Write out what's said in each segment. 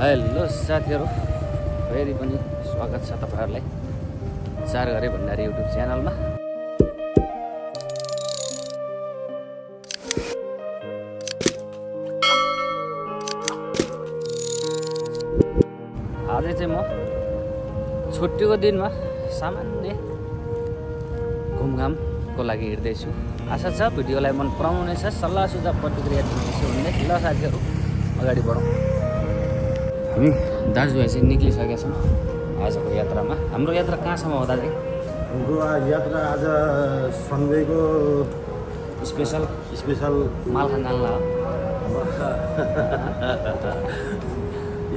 Hello साथीहरु, फेरि पनि स्वागत छ तपाईहरुलाई चार गरे भण्डारी युट्युब च्यानलमा। आज चाहिँ म छुट्टीको दिनमा सामान्य घुमघामको लागि हिँड्दैछु। आशा छ भिडियोलाई मन पराउनुहुनेछ, सल्लाह सुझाव प्रतिक्रिया दिनुहुनेछ भन्ने। ल साथीहरु, अगाडि बढौँ। हामी दाजुभाइ चाहिँ निक्लिसकेका छौँ आजको यात्रामा। हाम्रो यात्रा कहाँसम्म हो दाजु? हाम्रो यात्रा आज सन्डेको स्पेशल माल खान जान्ला हो।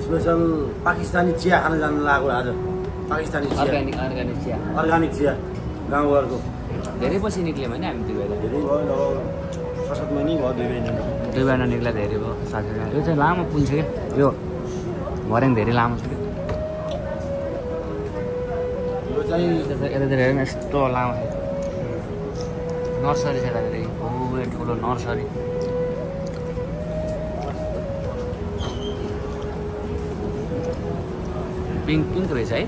स्पेशल पाकिस्तानी चिया खान जानु लाग्यो आज। पाकिस्तानी चिया, अर्ग्यानिक चिया गाउँघरको। धेरै पछि निक्ल्यौँ होइन हामी दुई भाइ? धेरै भयो, 6-7 महिना भयो। दुई महिना निक्ला धेरै भयो साथीहरू। यो चाहिँ लामो पुल छ क्या, यो भर्याङ धेरै लामो छ क्या। यो चाहिँ यतातिर हेर्नु यस्तो लामो छ। नर्सरी छ यतातिर, खुबै ठुलो नर्सरी। पिङ्क रहेछ है।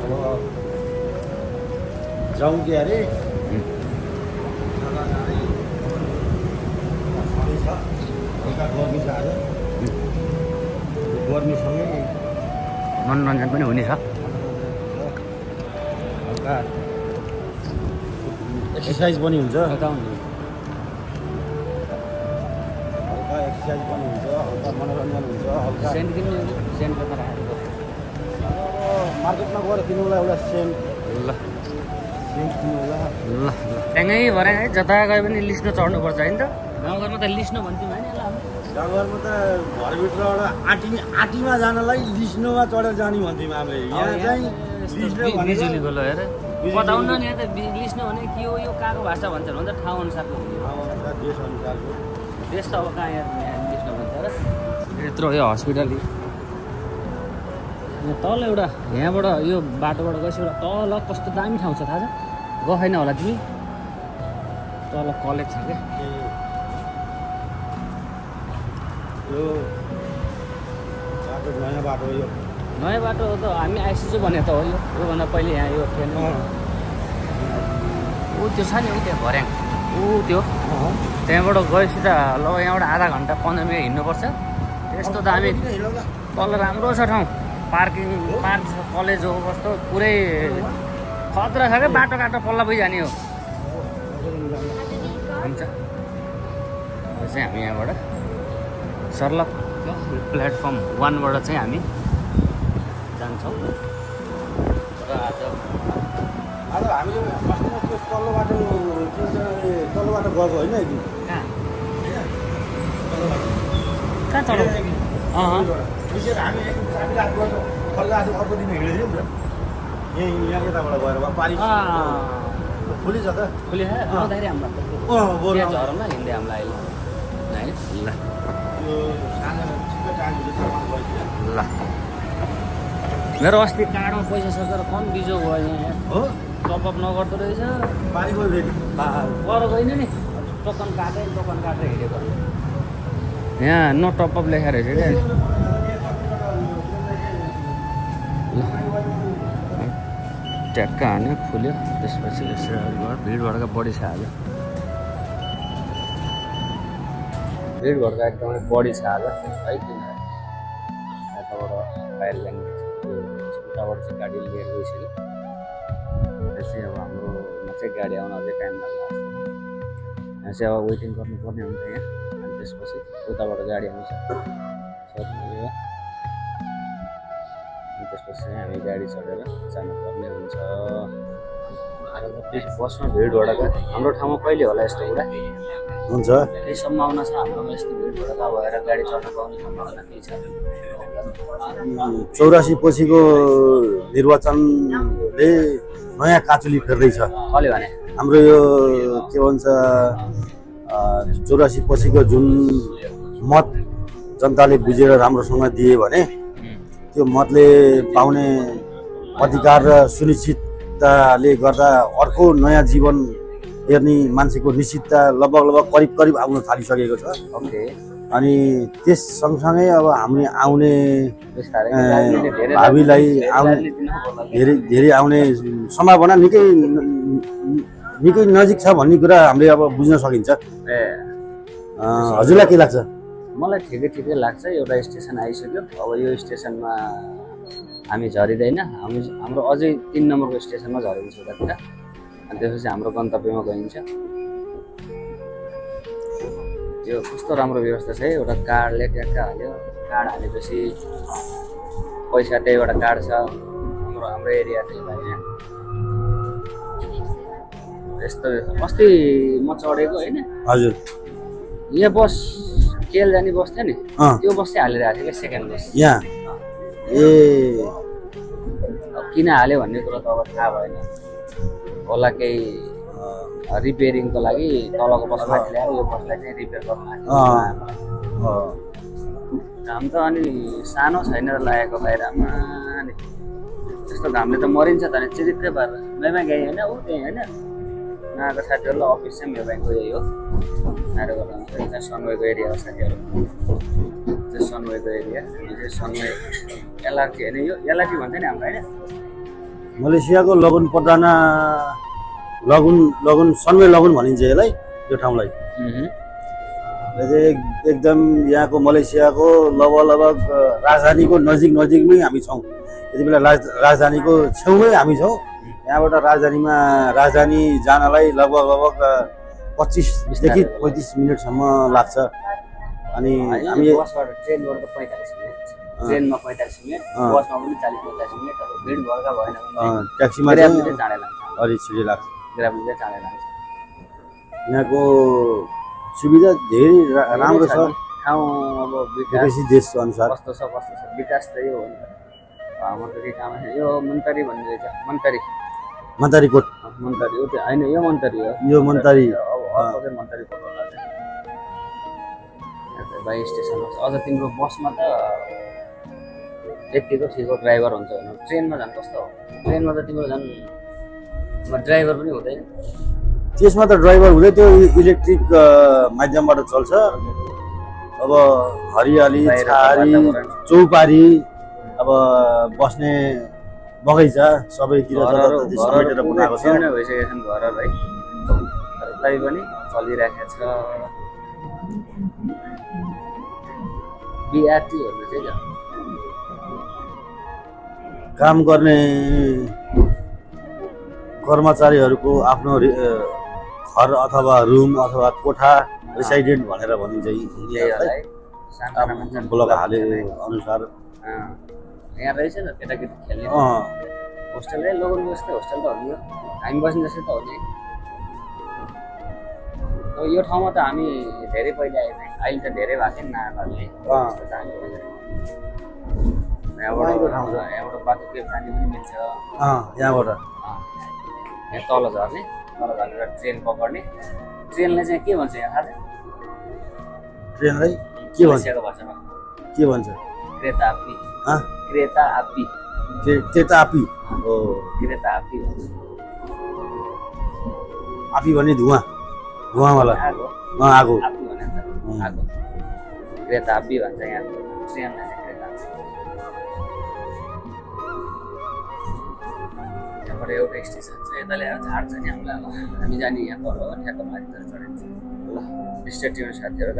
अब जाउँ कि अरे गर्मी छ आज। गर्मीसँगै मनोरञ्जन पनि हुने छ। हल्का एक्सर्साइज पनि हुन्छ, हल्का एक्सर्साइज पनि हुन्छ, हल्का मनोरञ्जन हुन्छ, हल्का सेन्ट किन्नु। सेन्ट कता राखेको? मार्केटमा गएर किन्नुलाई एउटा सेन्ट किन्नु होला। ल ट्याङ्गै भर्याङ है, जता गए पनि लिस्नो चढ्नुपर्छ होइन त? गाउँघरमा त लिस्नो भन्थ्यौँ होइन? गाउँघरमा त घरभित्रबाट आँटीमा जानलाई लिस्नोमा चढेर जाने भन्थ्यौँ हामीले। यहाँ चाहिँ बिजुली गोलो हेर बताउन नि। यहाँ त लिस्नो भने के हो? यो कहाँको भाषा भन्छन् भन्छ, ठाउँ अनुसारको हुने हो। देश अनुसारको। देश त अब कहाँ यहाँ लिस्नो भन्छ र? यत्रो यो हस्पिटल यहाँ तल एउटा, यहाँबाट यो बाटोबाट गएपछि एउटा तल कस्तो दामी ठाउँ छ थाहा छ? गएको छैन होला तिमी? तल कलेज छ क्या। यो बाटो नयाँ बाटो हो। यो नयाँ बाटो हो त, हामी आइसक्यो भने त हो। योभन्दा पहिले यहाँ यो थिएन। ऊ त्यो छ नि, ऊ त्यहाँ भर्याङ, ऊ त्यो त्यहाँबाट गएपछि त ल यहाँबाट आधा घन्टा 15 मिनट हिँड्नुपर्छ। यस्तो दामी तल राम्रो छ ठाउँ, पार्क छ, कलेज हो, कस्तो पुरै खतरा छ क्या। बाटो काटो पल्ला भइजाने हो। हुन्छ, चाहिँ हामी यहाँबाट सर्लक प्लेटफर्म 1बाट चाहिँ हामी जान्छौँ। र आज हामीले अस्तिमा त्यो तल्लो बाटो गएको होइन? कहाँ तल? हामी अर्को दिन हिँडेको थियौँ नि त। यहाँ यताबाट गएर पारि खुली छ त। खुली आउँदाखेरि हामीलाई झरमा हिँड्दै हामीलाई अहिले होइन। ल मेरो अस्ति कार्डमा पैसा सकेर कम बिजो भयो यहाँ हो। टपअप नगर्दो रहेछ। पारि गयो पर गएन नि, टोकन काटेर हिँडेको। यहाँ नो टपअप लेखेर रहेछ क्या। ट्याक्का हान्यो, खुल्यो, त्यसपछि भिडभडका बढी छ आज। भिडभडका एकदमै बढी छ आज है। किन यताबाट फायर लाइन उताबाट चाहिँ गाडी लिएर गइसक्यो। त्यसै अब हाम्रोमा चाहिँ गाडी आउन अझै टाइम लाग्ला जस्तो। यहाँ चाहिँ अब वेटिङ गर्नुपर्ने हुन्छ यहाँ। अनि त्यसपछि उताबाट गाडी आउँछ। त्यसपछि हामी गाडी चढेर जानुपर्ने हुन्छ। बसमा भिडभडका हाम्रो ठाउँमा कहिले होला यस्तो कुरा? हुन्छ, केही सम्भावना छ हाम्रोमा यस्तो भिडभडका भएर गाडी चढ्न पाउने सम्भावना केही छ? 84 पछिको निर्वाचनले नयाँ काचुली फेर्दैछ। कसले भने? हाम्रो यो के भन्छ 84 पछिको जुन मत जनताले बुझेर राम्रोसँग दिए भने त्यो मतले पाउने अधिकार र सुनिश्चितताले गर्दा अर्को नयाँ जीवन हेर्ने मान्छेको निश्चितता लगभग करिब आउन थालिसकेको छ। ओके अनि त्यस सँगसँगै अब हामी आउने बिस्तारै दार्जिलिङले धेरै भावीलाई आउने दार्जिलिङ दिन होला धेरै आउने सम्भावना निकै नजिक छ भन्ने कुरा हामीले अब बुझ्न सकिन्छ। ए हजुरलाई के लाग्छ? मलाई ठिकै लाग्छ। एउटा स्टेसन आइसक्यो, अब यो स्टेसनमा हामी झरिँदैन, हाम्रो अझै 3 नम्बरको स्टेसनमा झरिन्छ उतातिर, अनि त्यसपछि हाम्रो गन्तव्यमा गइन्छ। यो कस्तो राम्रो व्यवस्था छ है, एउटा कार्डले ट्याक्क हाल्यो, कार्ड हालेपछि पैसा त्यहीबाट काट्छ। हाम्रो एरिया चाहिँ होइन यस्तो। अस्ति म चढेको होइन, हजुर यहाँ बस केल जाने बस थियो नि, अँ त्यो बस चाहिँ हालेर आएको थियो क्या, सेकेन्ड बस। यहाँ ए अब किन हाल्यो भन्ने कुरा त अब थाहा भएन होला, केही रिपेयरिङको लागि तलको बस माथि ल्याएर यो बसलाई चाहिँ रिपेयर गर्न लाग्यो। घाम त अनि सानो छैन र लागेको बाहिरमा नि, त्यस्तो घामले त मरिन्छ त नि चिरिक्कै पारेर। मैमा गएँ होइन, ऊ त्यहीँ होइन नआएको साथीहरूलाई अफिस चाहिँ मेबाङको यही हो, आएर गर्दा सनवेको एरिया हो साथीहरू, चाहिँ सनवेको एरिया। यो चाहिँ सनवे एलआरटी होइन, यो एलआरटी भन्छ नि हाम्रो होइन। मलेसियाको लगुन सनवे लगुन भनिन्छ यसलाई, यो ठाउँलाई। यो चाहिँ एकदम यहाँको मलेसियाको लगभग राजधानीको नजिकमै हामी छौँ। यति बेला राजधानीको छेउमै हामी छौँ। यहाँबाट राजधानी जानलाई लगभग 25 देखि 35 मिनटसम्म लाग्छ। अनि हामी बसबाट ट्रेनबाट त 45 मिनट, ट्रेनमा 45 मिनट, बसमा पनि 40-45 मिनट। अब भिड भएका भएन भने ट्याक्सीमा ग्राभले चाँडै लाग्छ, अलि छिटो लाग्छ। ग्राभले चाँडै लाग्छ। यहाँको सुविधा धेरै राम्रो छ, ठाउँ अब विकास विकसित देश अनुसार। कस्तो छ विकास त यो हो नि त। हाम्रो त के काम यो मन्तरी भन्ने रहेछ, मन्तारीकोट मन्तरी हो त्यो होइन, यो मन्तरी हो, यो मन्तारी। अब अर्को चाहिँ मन्तरी कोट होला चाहिँ बाई स्टेसनमा छ। अझ तिम्रो बसमा त यतिको ठिकको ड्राइभर हुन्छ भने ट्रेनमा झन् कस्तो हो? ट्रेनमा त तिम्रो झन् ड्राइभर पनि हुँदैन। त्यसमा त ड्राइभर हुँदै त्यो इलेक्ट्रिक माध्यमबाट चल्छ। अब हरियाली, छारी, चौपारी, अब बस्ने बगैँचा सबैतिर समेटेर बनाएको छ। भइसकेको छ घरहरू है, तर पनि चलिरहेको छ। बिआरटीहरू चाहिँ काम गर्ने कर्मचारीहरूको आफ्नो घर अथवा रुम अथवा कोठा रेसिडेन्ट भनेर भनिन्छ। ब्लक हाले अनुसार यहाँ रहेछ नि केटाकेटी खेल्ने होस्टेल, लोगनको जस्तै होस्टेल त हो नि, हामी बस्ने जस्तै त हो नि। अब यो ठाउँमा त हामी धेरै पहिले आएको थियौँ, अहिले त धेरै भएको थियो नि नआएकोले। यहाँबाट बाटो के जाने पनि मिल्छ, यहाँबाट यहाँ तल झर्ने, तल झरेर ट्रेन पक्ड्ने। ट्रेनलाई चाहिँ के भन्छ यहाँ थाहा छ? ट्रेनलाई के भन्छ? भाषामा के भन्छ? क्रेता आप्पी। क्रेता आप्पी, त्यता आपी हो। क्रेता आप्पी भन्छ। आपी भन्ने धुवाँवाला आगो, आगो आप्पी भने आगो, क्रेता आप्पी भन्छ यहाँ ट्रेनलाई चाहिँ क्रेता आप्पी। यहाँबाट एउटा स्टेसन छ, यता ल्याएर झार्छ नि हामीलाई। अब हामी जाने यहाँ पर ठ्याक्क माथितिर चढिन्छ। ल स्टेट ट्युन साथीहरू,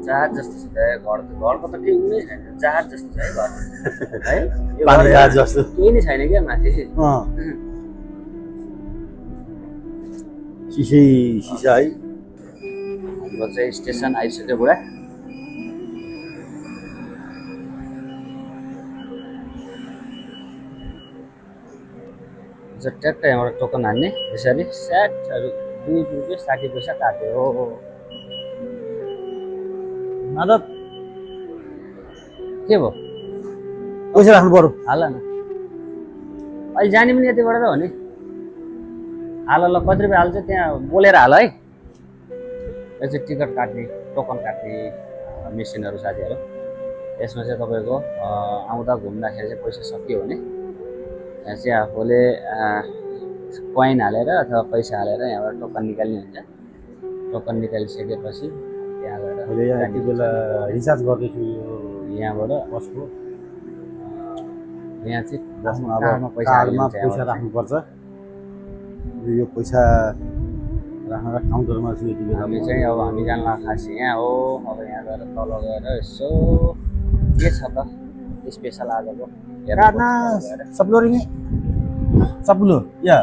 जहाज जस्तो छ घरको त केही उनी छैन, जहाज जस्तो छ है घर है, पानी जहाज जस्तो केही नै छैन क्या माथि। सिसा है। हाम्रो चाहिँ स्टेसन आइसक्यो बुढा। ट्याक्क यहाँबाट टोकन हान्ने, यसरी स्याटहरू 2 रुपियाँ 60 पैसा काट्यो। मदत के भयो? पैसा राख्नु पर्यो। हाल न अहिले जाने पनि यतिबाट त हो नि। हाल ल कति रुपियाँ हाल्छ त्यहाँ बोलेर हाल है। यो चाहिँ टिकट काट्ने टोकन काट्ने मेसिनहरू साथीहरू। यसमा चाहिँ तपाईँको आउँदा घुम्दाखेरि चाहिँ पैसा सकियो भने यहाँ चाहिँ आफूले कोइन हालेर अथवा पैसा हालेर यहाँबाट टोकन निकाल्ने हुन्छ। टोकन निकालिसकेपछि त्यहाँ अहिले यहाँ यति बेला रिचार्ज गर्दैछु यहाँबाट बसको यहाँ चाहिँ बसमा कार्डमा अब पैसा कार्डमा हालिन्छ पैसा यहाँबाट। राख्नुपर्छ। यो पैसा राख्न काउन्टरमा छु यति बेला हामी चाहिँ अब हामी जान लाग्छ खास यहाँ हो। अब यहाँ गएर तल गएर यसो के छ त स्पेसल आजको karena sebelum ini sebelum ya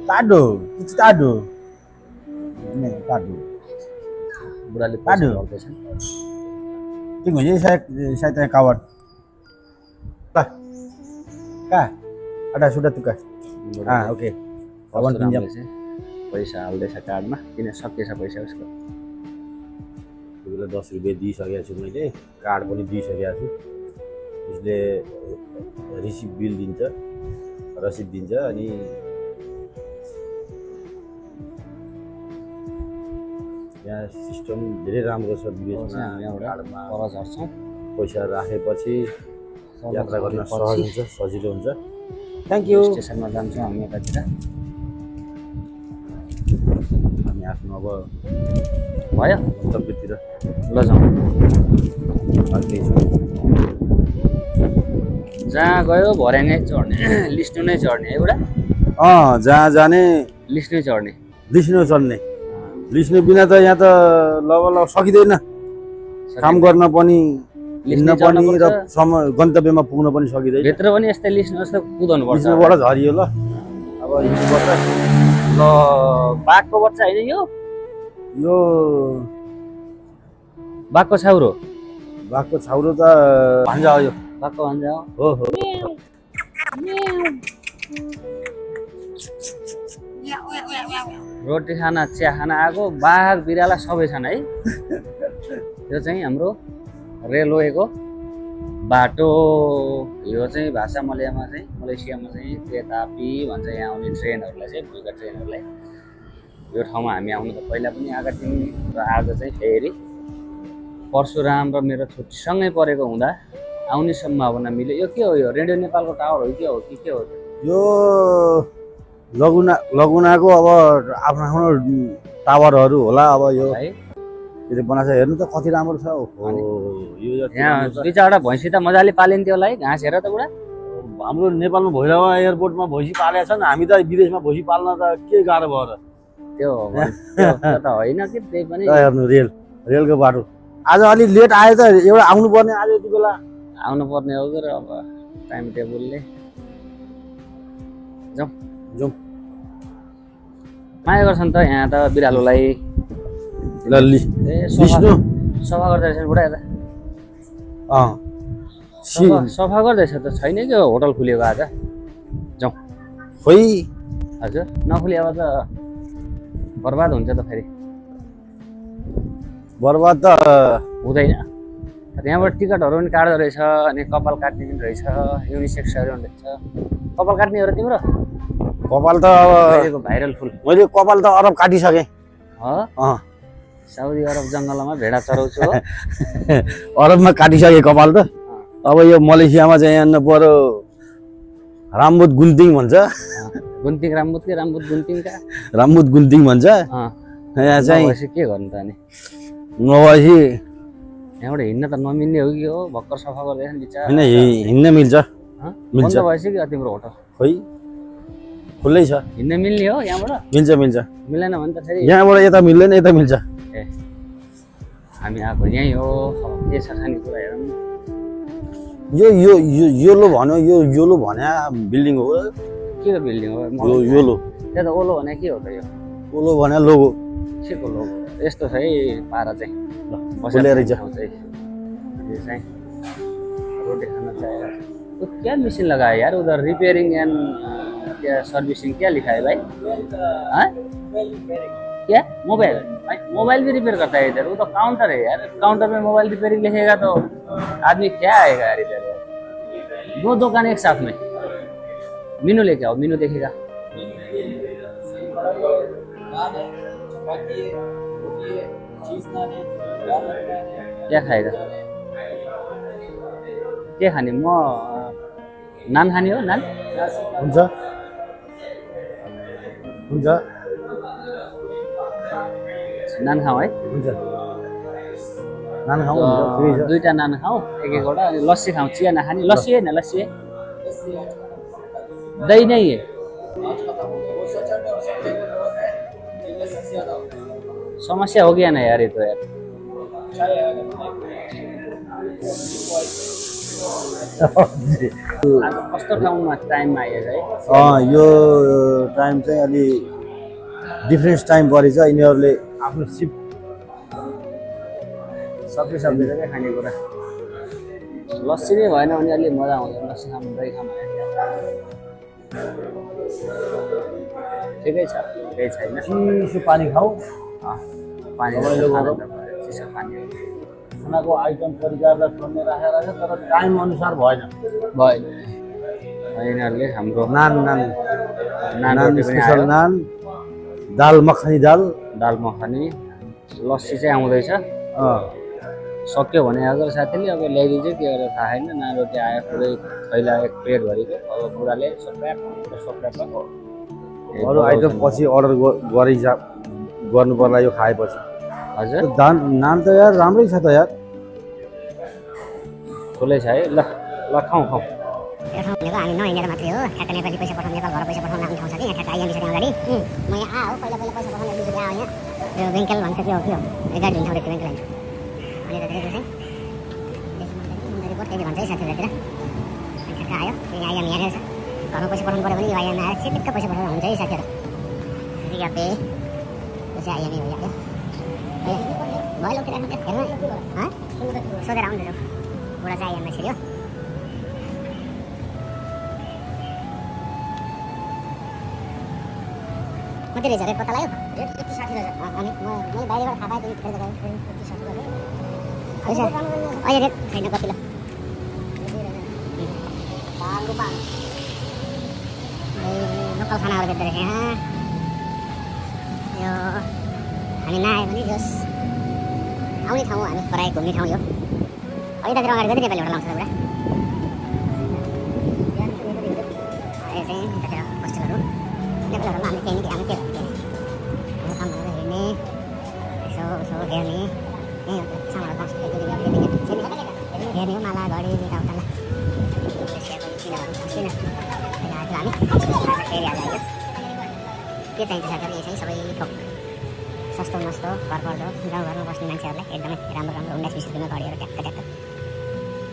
tado itu tado ini tado बुढाले Aduh. गर्दैछन्। tunggu jadi saya tanya kawan lah kah ada sudah tugas ah oke kawan pinjam पैसा हाल्दैछ कार्डमा किन सकिएछ पैसा उसको। बेला 10 रुपियाँ दिइसकेको छु मैले कार्ड पनि दिइसकेको छु उसले रिसिभ बिल दिन्छ रसिद दिन्छ अनि यहाँ सिस्टम धेरै राम्रो छ विदेशमा यहाँबाट पर झर्छौँ पैसा राखेपछि यात्रा गर्न सहज हुन्छ सजिलो हुन्छ थ्याङ्क यू। स्टेसनमा जान्छौँ हामी यतातिर हामी आफ्नो अब भयो गन्तव्यतिर ल जाउँ। फर्केछौँ जहाँ गयो भर्याङै चढ्ने लिस्टु नै चढ्ने एउटा जहाँ जाने लिस्टै चढ्ने लिस्नु चल्ने लिस्नु बिना त यहाँ त लगभग सकिँदैन काम गर्न पनि हिँड्न पनि र समय गन्तव्यमा पुग्न पनि सकिँदैन भित्र पनि यस्तै लिस्नु जस्तो कुदाउनु पर्छ। लिस्नुबाट झरियो ल अब हिँड्नुपर्छ ल बाघको बच्चा होइन यो यो बाघको छाउरो बाघको छाउरो त भान्जा हो यो बाघको भन्छ हो हो रोटी खाना चिया खाना आएको बाघ बिराला सबै छन् है। यो चाहिँ हाम्रो रेलवेको बाटो। यो चाहिँ भाषा मलयामा चाहिँ मलेसियामा चाहिँ तेतापी भन्छ यहाँ आउने ट्रेनहरूलाई चाहिँ भुइँका ट्रेनहरूलाई। यो ठाउँमा हामी आउनु त पहिला पनि आएका थियौँ र आज चाहिँ फेरि परशुराम र मेरो छुट्टीसँगै परेको हुँदा आउने सम्भावना मिल्यो। यो के हो यो रेडियो नेपालको टावर हो कि के हो कि के हो यो लगुनाको अब आफ्नो आफ्नो टावरहरू होला अब यो है। यसले बनाएको छ हेर्नु त कति राम्रो छ ओहो यो यहाँ दुई चारवटा भैँसी त मजाले पालिन्थ्यो होला है घाँस हेर त बुढा। हाम्रो नेपालमा भैरवा एयरपोर्टमा भैँसी पालेका छन् हामी त विदेशमा भैँसी पाल्न त के गाह्रो भयो र त्यो त होइन कि त्यही पनि हेर्नु रेलको बाटो आज अलि लेट आयो त एउटा आउनु पर्ने आज यति बेला आउनु पर्ने हो कि अब टाइम टेबलले जाउँ जाउँ माया गर्छन् त यहाँ त बिरालोलाई लल्ली ए विष्णु सफा गर्दैछ बुढा यता अँ सफा गर्दैछ त छैन कि होटल खुलेको आज जाउँ खोइ हजुर नखुले अब त बर्बाद हुन्छ त फेरि बर्बाद त हुँदैन। यहाँबाट टिकटहरू पनि काट्दो रहेछ अनि कपाल काट्ने पनि रहेछ युनिसेक्सहरू पनि रहेछ। कपाल काट्ने हो र तिम्रो कपाल त अब अहिलेको भाइरल फुल मैले कपाल त अरब काटिसकेँ हो साउदी अरब जङ्गलमा भेडा चराउँछु हो अरबमा काटिसकेँ कपाल त अब यो मलेसियामा चाहिँ यहाँ बरु रामबुत गुन्तिङ भन्छ गुन्तिङ रामबुत कि रामबुत गुन्तिङका रामबुत गुन्तिङ भन्छ यहाँ चाहिँ के गर्नु त अनि नभएपछि यहाँबाट हिँड्न त नमिल्ने हो कि हो भर्खर सफा गर्दैछ नि बिचारा होइन हिँड्न मिल्छ बन्द भइसक्यो तिम्रो होटल खोइ खुल्लै छ हिँड्न मिल्ने हो यहाँबाट मिल्छ मिल्छ मिलेन भने त फेरि यहाँबाट यता मिल्दैन यता मिल्छ ए हामी आएको यहीँ हो अब के छ खाने कुरा हेरौँ यो यो यो योलो भन्यो यो योलो भन्या बिल्डिङ हो के को बिल्डिङ हो यो योलो त्यो त ओलो भने के हो त यो ओलो भन्या लोगो के को लोगो यस्तो छ है पारा चाहिँ ल खुले रहेछ। यो चाहिँ रोटी खाना चाहिए तो क्या मशीन लगा है यार उधर रिपेयरिंग एंड क्या सर्विसिंग क्या लिखा है भाई हाँ क्या मोबाइल भाई मोबाइल भी रिपेयर करता है इधर वो तो काउंटर है यार काउंटर में मोबाइल रिपेयरिंग लिखेगा तो आदमी क्या आएगा यार इधर दो दुकान एक साथ में मीनू लेके आओ मीनू देखेगा क्या खाएगा के खाने म नान खाने हो नान हुन्छ हुन्छ नान खाऊ है हुन्छ नान खाउँ हुन्छ दुईटा नान खाऊ एक एकवटा अनि लस्सी खाऊ चिया नखाने लस्सी है न लस्सी है दही नहीं है समस्या हो गया ना यार ये तो यार आज कस्तो ठाउँमा टाइममा आइएछ है यो टाइम चाहिँ अलि डिफ्रेन्स टाइम परेछ यिनीहरूले आफ्नो सिफ्ट सबै क्या खानेकुरा लस्सी नै भएन भने अलि मजा आउँदैन लस्सी खानु दही खानु ठिकै छ केही छैन चिसो पानी खाऊ पानी चिसो पानी खानाको आइटम परिकारलाई छोड्ने राखेर तर टाइम अनुसार भएन भयो यिनीहरूले हाम्रो नान नान नान नान रोटी पनि स्पेसल आयो नान दाल मखनी दाल दाल मखनी लस्सी चाहिँ आउँदैछ सक्यो भने अगर साथीले अब ल्याइदिन्छ के गरेर थाहा छैन नान रोटी आयो पुरै थैला एक प्लेट भरिको अब बुढाले सोप्राप अरू आइटम पछि अर्डर गरिन्छ गर्नु पर्ला यो खाएपछि हजुर नान त यार राम्रै छ त यार ठुलै छ है ल खाउँ यो ठाउँ भनेको हामी नहिँडेर मात्रै हो ठ्याक्क नेपाली पैसा पठाउनु नेपाल घर पैसा पठाउनु आफ्नो ठाउँ छ कि यहाँ ठ्याक्क आइएम बिसक्यो अगाडि म यहाँ हो पहिला पैसा पठाउनु बिसक्यो यहाँ यो ब्याङ्केल भन्छ के हो यो गाडी हुने ठाउँ रहेछ ब्याङ्केल अनि त्यतिखेर चाहिँ त्यही भन्छ है साथीहरूतिर अनि ठ्याक्क आयो यहाँ आइएम यहाँ रहेछ घरमा पैसा पठाउनु पऱ्यो भने यो आइएम आएर सिक्क पैसा पठाउनु हुन्छ है साथीहरू ठिकै पे त्यो चाहिँ आइएमै भइहाल्यो भयो लौटी राख्नु क्या हेर्नु सोधेर आउँदैछ बुढा चाहिँ आइएममा छिर्यो कति रहेछ रेट पत्ता लाग्यो रेट 60 रहेछ अनि मैले बाहिरबाट थाहा पाएँ त्यो अहिले रेट छैन कति ल लोकल खानाहरू बेच्दो रहेछ यहाँ यो हामी नआयो भने जस आउने ठाउँ हामी प्रायः घुम्ने ठाउँ यो अहिलेतिर अगाडि कति नेपाली होटल आउँछ एउटा यो चाहिँ यतातिर होस्टेलहरू नेपालीहरूमा हामी केही न केही हाम्रो काम भनेर हेर्ने यसो उसो हेर्ने यहीँ सामानहरू हेर्ने माला घडी यताउता हामी फेरि हाल्यो के चाहिन्छ साथीहरू यसै सबै थोक सस्तो मस्तो घरपर्दो गाउँघरमा बस्ने मान्छेहरूलाई एकदमै राम्रो राम्रो 19-20 रुपियाँमा घडीहरू ट्याक्क ट्याक्क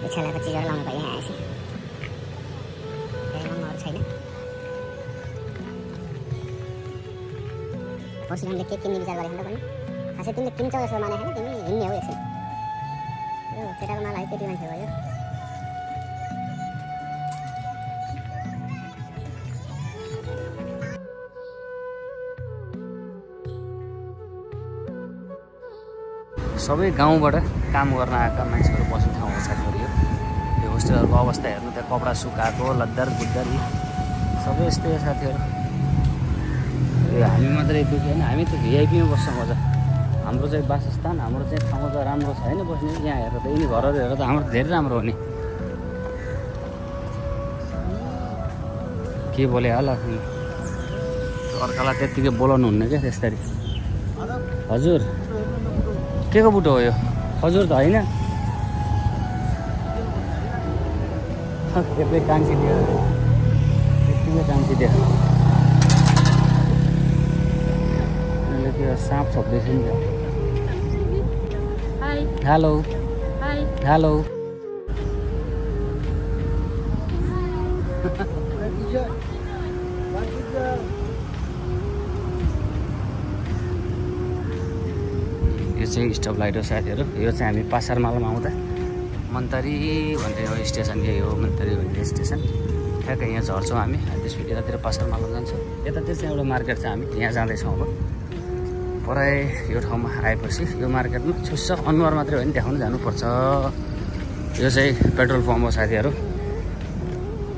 इच्छा लागेको चिजहरू लाउनु भयो यहाँ आएपछि केही नम्बरहरू छैन पर्सि हामीले के किन्ने विचार गरेको पनि खासै तिमीले किन्छौ जस्तो माने होइन तिमी हिँड्ने हो एकछिन यो केटाको माल है केटी मान्छे भयो सबै गाउँबाट काम गर्न आएका मान्छेहरू बस्ने ठाउँ हो साथीहरू यो होस्टेलहरूको अवस्था हेर्नु त्यहाँ कपडा सुकाएको लद्दार बुद्दार सबै यस्तै हो साथीहरू यो हामी मात्रै दुःखी होइन हामी त भिआइपीमा बस्छ मजा हाम्रो चाहिँ वासस्थान हाम्रो चाहिँ ठाउँ त राम्रो छ होइन बस्ने यहाँ हेरेर त यिनी घरहरू हेरेर त हाम्रो धेरै राम्रो हो नि के बोले होला अर्कालाई त्यत्तिकै बोलाउनु हुन्न क्या त्यसरी हजुर के को बुटो हो यो हजुर त होइन त्यत्तिकै टाङ्सिदियो त्यत्तिकै टाङ्सिदियो अहिले त्यो साँप छोप्दैछ नि हेलो हेलो यो चाहिँ स्टप लाइट हो साथीहरू यो चाहिँ हामी पासारमालामा आउँदा मन्तरी भन्ने हो स्टेसन यही हो मन्तरी भन्ने स्टेसन ठ्याक्कै यहाँ झर्छौँ हामी त्यसपछि यतातिर पासारमाला जान्छौँ यतातिर चाहिँ एउटा मार्केट छ हामी यहाँ जाँदैछौँ अब पराइ यो ठाउँमा आएपछि यो मार्केटमा छुस्स अनुहार मात्रै हो नि देखाउनु जानुपर्छ यो चाहिँ पेट्रोल पम्प हो साथीहरू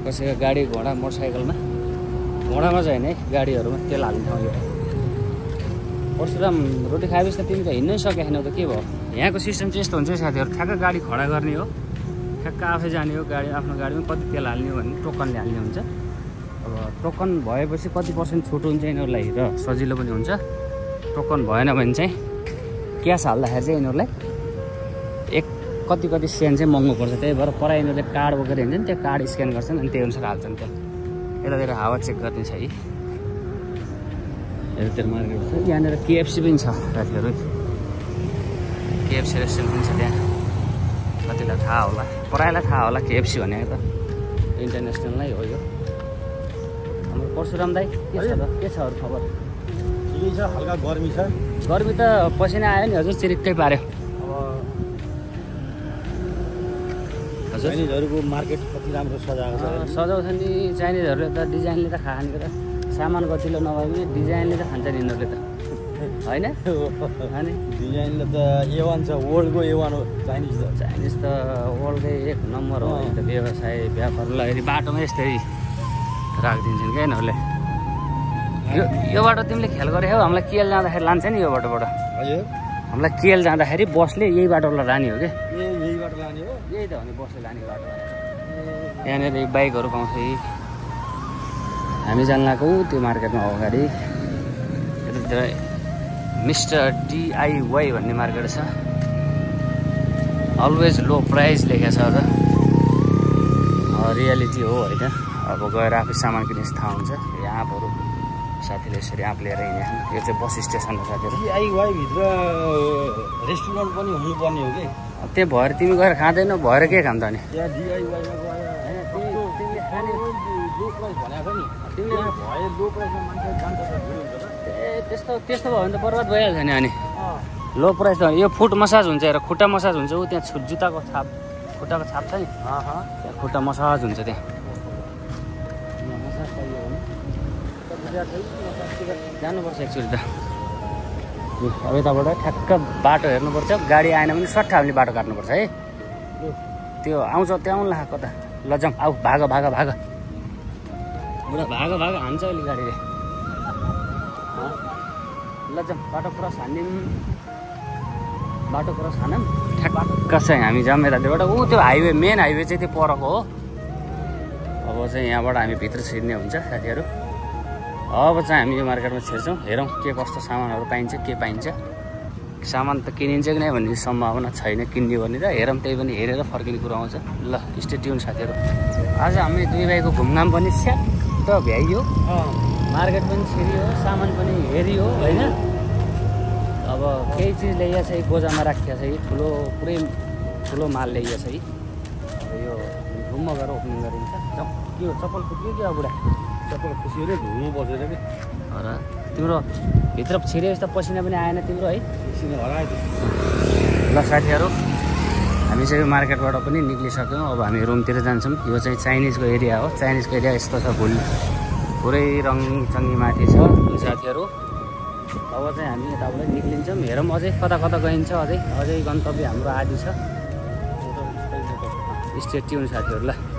कसैको गाडी घोडा मोटरसाइकलमा घोडामा चाहिँ होइन है गाडीहरूमा तेल हाल्ने ठाउँ यो परशुराम रोटी खाएपछि त तिमी त हिँड्नै सकेको छैनौ त के भयो यहाँको सिस्टम चाहिँ यस्तो हुन्छ साथीहरू ठ्याक्क गाडी खडा गर्ने हो ठ्याक्क आफै जाने हो गाडी आफ्नो गाडीमा कति तेल हाल्ने हो भने टोकनले हाल्ने हुन्छ अब टोकन भएपछि कति पर्सेन्ट छुट हुन्छ यिनीहरूलाई र सजिलो पनि हुन्छ टोकन भएन भने चाहिँ क्यास हाल्दाखेरि चाहिँ यिनीहरूलाई कति सेन्ट चाहिँ महँगो पर्छ त्यही भएर पर यिनीहरूले कार्ड बोकेर हिँड्छ नि त्यो कार्ड स्क्यान गर्छन् अनि त्यही अनुसार हाल्छन् त्यहाँ यतातिर हावा चेक गर्ने छ है यतातिर मार्केट छ यहाँनिर केएफसी पनि छ साथीहरू केएफसी रेस्टुरेन्ट पनि छ त्यहाँ कतिलाई थाहा होला प्रायलाई थाहा होला केएफसी भनेको त इन्टरनेसनलै हो यो हाम्रो परशुराम दाइ के छ त के छ अरू खबर ठिकै छ हल्का गर्मी छ गर्मी त पसिना आयो नि हजुर चिरिक्कै पार्यो चाइनिजहरूको मार्केट कति राम्रो सजाएको छ सजाउँछ नि चाइनिजहरूले त डिजाइनले त खाने त सामान कतिलो नभए पनि डिजाइनले त खान्छ नि यिनीहरूले त होइन अनि डिजाइनले त A1 छ वर्ल्डको A1 हो चाइनिज त वर्ल्डकै 1 नम्बर हो त व्यवसाय व्यापारलाई बाटोमा यस्तै राखिदिन्छन् क्या यिनीहरूले यो बाटो तिमीले खेल गरे हौ हामीलाई केएल जाँदाखेरि लान्छ नि यो बाटोबाट हजुर हामीलाई केएल जाँदाखेरि बसले यही बाटोलाई लाने हो कि यही बाटो लाने हो यही त हो नि बसले लाने बाटो यहाँनिर बाइकहरू पाउँछ हामी जान लगाएको त्यो मार्केटमा अगाडि यतातिर मिस्टर DIY भन्ने मार्केट छ अलवेज लो प्राइस लेखेको छ त रियालिटी हो होइन अब गएर आफै सामान किन्ने थाहा हुन्छ आँपहरू साथीले यसरी आँप लिएर हिँड्ने यो चाहिँ बस स्टेसन हो साथीहरू DIY भित्र रेस्टुरेन्ट पनि हुनुपर्ने हो कि त्यही भएर तिमी गएर खाँदैनौ भएर के खान्छ नि त्यहाँ DIY मा गयो तिमीले खाने लो प्राइस भनेको नि तिमीले भयो लो प्राइसमा मान्छे जान्छ त त्यस्तो भयो भने त बर्बाद भइहाल्छ नि अनि लो प्राइस त यो फुट मसाज हुन्छ र खुट्टा मसाज हुन्छ ऊ त्यहाँ जुत्ताको छाप खुट्टाको छाप छ नि त्यहाँ खुट्टा मसाज हुन्छ त्यहाँ मसाज चाहियो भने जानुपर्छ एकचोटि त अब यताबाट ठ्याक्क बाटो हेर्नुपर्छ गाडी आएन भने सट्ट हामीले बाटो काट्नुपर्छ है त्यो आउँछ त्यहाँ ला कता लजाउँ आऊ भाग बुढा भाग हान्छ अहिले गाडीले लजाउँ बाटो क्रस हान्यौँ ठ्याक्क चाहिँ हामी जाऊँ यतातिरबाट ऊ त्यो हाइवे मेन हाइवे चाहिँ त्यो परको हो अब चाहिँ यहाँबाट हामी भित्र छिर्ने हुन्छ साथीहरू अब चाहिँ हामी यो मार्केटमा छिर्छौँ हेरौँ के कस्तो सामानहरू पाइन्छ के पाइन्छ सामान त किनिन्छ कि नै भन्ने सम्भावना छैन किन्ने भने र हेरौँ त्यही पनि हेरेर फर्किने कुरो आउँछ ल स्टे ट्युन साथीहरू आज हामी दुई भाइको घुमघाम पनि स्याट्ट भ्याइयो मार्केट पनि छिरियो सामान पनि हेरियो होइन अब केही चिज ल्याइएको छ गोजामा राखिएको छ पुरै ठुलो माल ल्याइएको छ अब यो घुममा गएर ओपनिङ गरिन्छ के हो चप्पल फुट्यो कि अब बुढा चप्पल खुसी हो धुनु बसेर कि र तिम्रो भित्र छिरेपछि त पसिना पनि आएन तिम्रो है पसिना हरायो ल साथीहरू हामी चाहिँ यो मार्केटबाट पनि निक्लिसक्यौँ अब हामी रुमतिर जान्छौँ यो चाहिँ चाइनिजको एरिया हो चाइनिजको एरिया यस्तो छ पुरै रङचङ्गी माथि छ साथीहरू अब चाहिँ हामी यताबाट निक्लिन्छौँ हेरौँ अझै कता गइन्छ अझै गन्तव्य हाम्रो आदि छ स्टे ट्युन साथीहरू ल